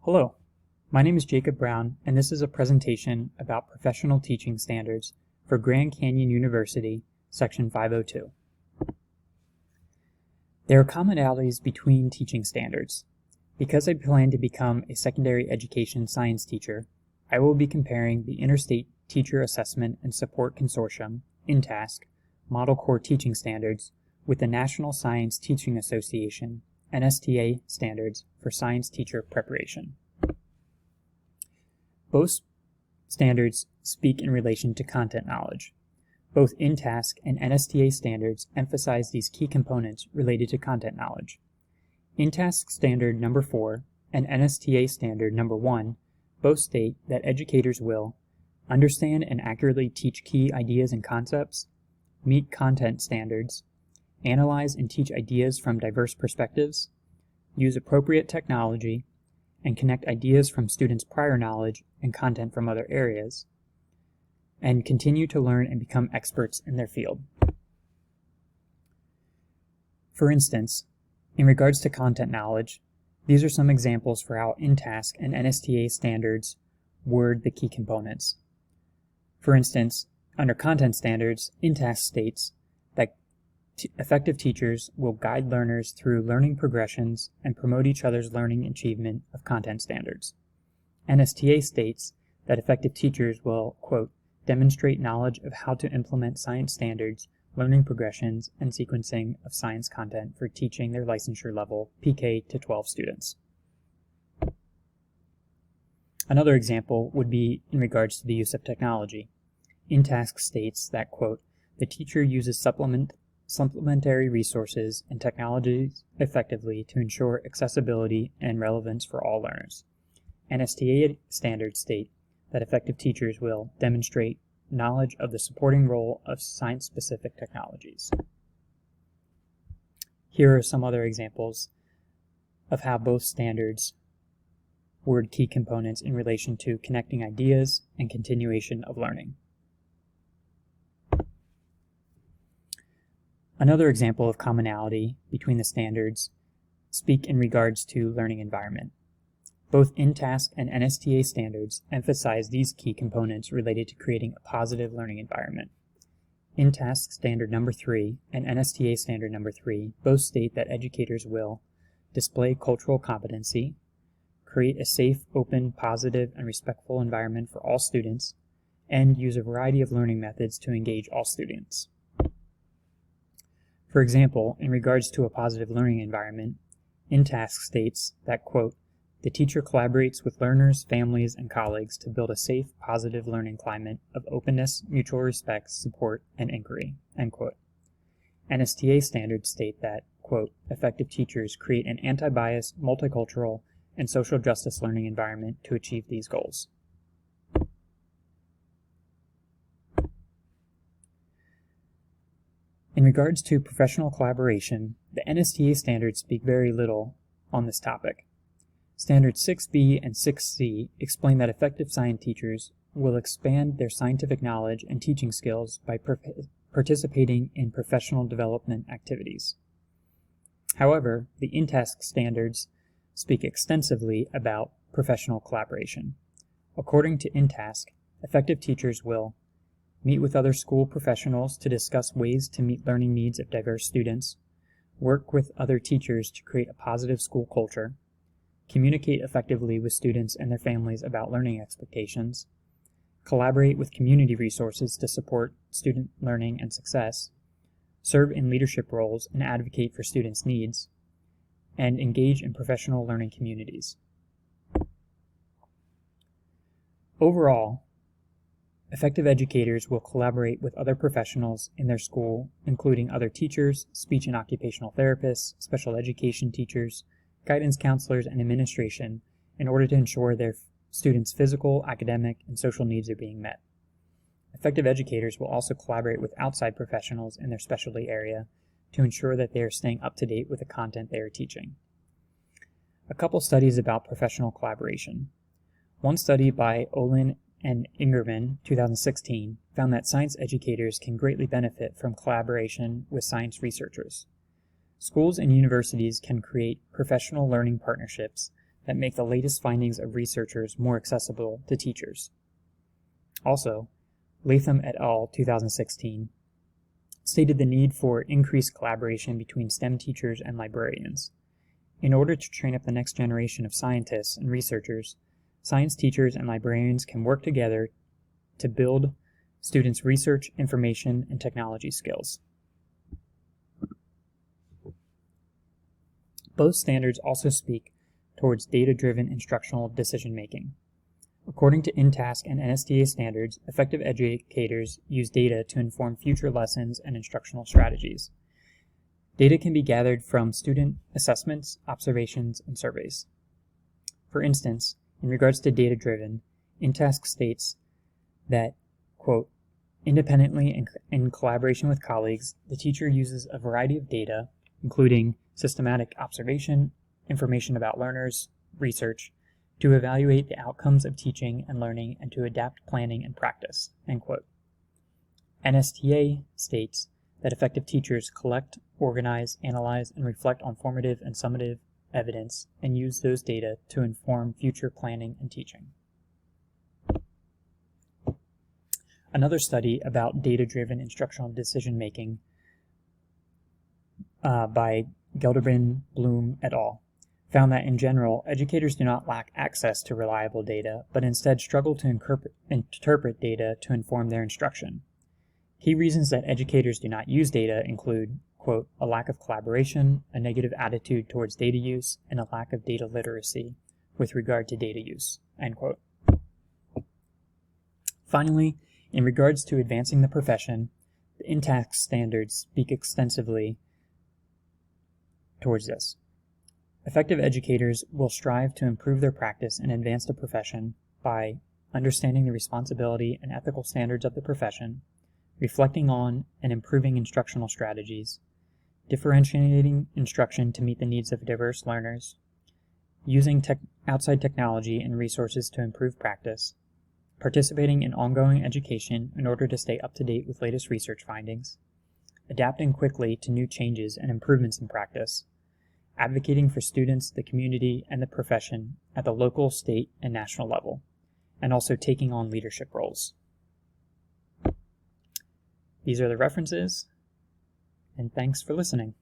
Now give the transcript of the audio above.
Hello, my name is Jacob Brown, and this is a presentation about professional teaching standards for Grand Canyon University, Section 502. There are commonalities between teaching standards. Because I plan to become a secondary education science teacher, I will be comparing the Interstate Teacher Assessment and Support Consortium, INTASC, Model Core Teaching Standards with the National Science Teaching Association, NSTA standards for science teacher preparation. Both standards speak in relation to content knowledge. Both INTASC and NSTA standards emphasize these key components related to content knowledge. INTASC standard number 4 and NSTA standard number 1 both state that educators will understand and accurately teach key ideas and concepts, meet content standards, analyze and teach ideas from diverse perspectives, use appropriate technology, and connect ideas from students' prior knowledge and content from other areas, and continue to learn and become experts in their field. For instance, in regards to content knowledge, these are some examples for how INTASC and NSTA standards word the key components. For instance, under content standards, INTASC states that effective teachers will guide learners through learning progressions and promote each other's learning achievement of content standards. NSTA states that effective teachers will, quote, demonstrate knowledge of how to implement science standards, learning progressions, and sequencing of science content for teaching their licensure level PK to 12 students. Another example would be in regards to the use of technology. INTASC states that, quote, the teacher uses supplementary resources and technologies effectively to ensure accessibility and relevance for all learners. NSTA standards state that effective teachers will demonstrate knowledge of the supporting role of science-specific technologies. Here are some other examples of how both standards word key components in relation to connecting ideas and continuation of learning. Another example of commonality between the standards speak in regards to learning environment. Both INTASC and NSTA standards emphasize these key components related to creating a positive learning environment. INTASC standard number 3 and NSTA standard number 3 both state that educators will display cultural competency, create a safe, open, positive, and respectful environment for all students, and use a variety of learning methods to engage all students. For example, in regards to a positive learning environment, INTASC states that, quote, the teacher collaborates with learners, families, and colleagues to build a safe, positive learning climate of openness, mutual respect, support, and inquiry, end quote. NSTA standards state that, quote, effective teachers create an anti-bias, multicultural, and social justice learning environment to achieve these goals. In regards to professional collaboration, the NSTA standards speak very little on this topic. Standards 6B and 6C explain that effective science teachers will expand their scientific knowledge and teaching skills by participating in professional development activities. However, the INTASC standards speak extensively about professional collaboration. According to INTASC, effective teachers will meet with other school professionals to discuss ways to meet learning needs of diverse students, work with other teachers to create a positive school culture, communicate effectively with students and their families about learning expectations, collaborate with community resources to support student learning and success, serve in leadership roles and advocate for students' needs, and engage in professional learning communities. Overall, effective educators will collaborate with other professionals in their school, including other teachers, speech and occupational therapists, special education teachers, guidance counselors, and administration in order to ensure their students' physical, academic, and social needs are being met. Effective educators will also collaborate with outside professionals in their specialty area to ensure that they are staying up to date with the content they are teaching. A couple studies about professional collaboration. One study by Olin and Ingerman, 2016, found that science educators can greatly benefit from collaboration with science researchers. Schools and universities can create professional learning partnerships that make the latest findings of researchers more accessible to teachers. Also, Latham et al. 2016 stated the need for increased collaboration between STEM teachers and librarians. In order to train up the next generation of scientists and researchers, science teachers and librarians can work together to build students' research, information, and technology skills. Both standards also speak towards data-driven instructional decision-making. According to InTask and NSTA standards, effective educators use data to inform future lessons and instructional strategies. Data can be gathered from student assessments, observations, and surveys. For instance, in regards to data-driven, InTask states that, quote, independently and in collaboration with colleagues, the teacher uses a variety of data, including systematic observation, information about learners, research, to evaluate the outcomes of teaching and learning and to adapt planning and practice, end quote. NSTA states that effective teachers collect, organize, analyze, and reflect on formative and summative evidence and use those data to inform future planning and teaching. Another study about data-driven instructional decision-making by Gelderman, Bloom et al. Found that in general, educators do not lack access to reliable data, but instead struggle to interpret data to inform their instruction. Key reasons that educators do not use data include, quote, a lack of collaboration, a negative attitude towards data use, and a lack of data literacy with regard to data use, end quote. Finally, in regards to advancing the profession, the InTask standards speak extensively towards this. Effective educators will strive to improve their practice and advance the profession by understanding the responsibility and ethical standards of the profession, reflecting on and improving instructional strategies, differentiating instruction to meet the needs of diverse learners, using outside technology and resources to improve practice, participating in ongoing education in order to stay up to date with latest research findings, adapting quickly to new changes and improvements in practice, advocating for students, the community, and the profession at the local, state, and national level, and also taking on leadership roles. These are the references, and thanks for listening.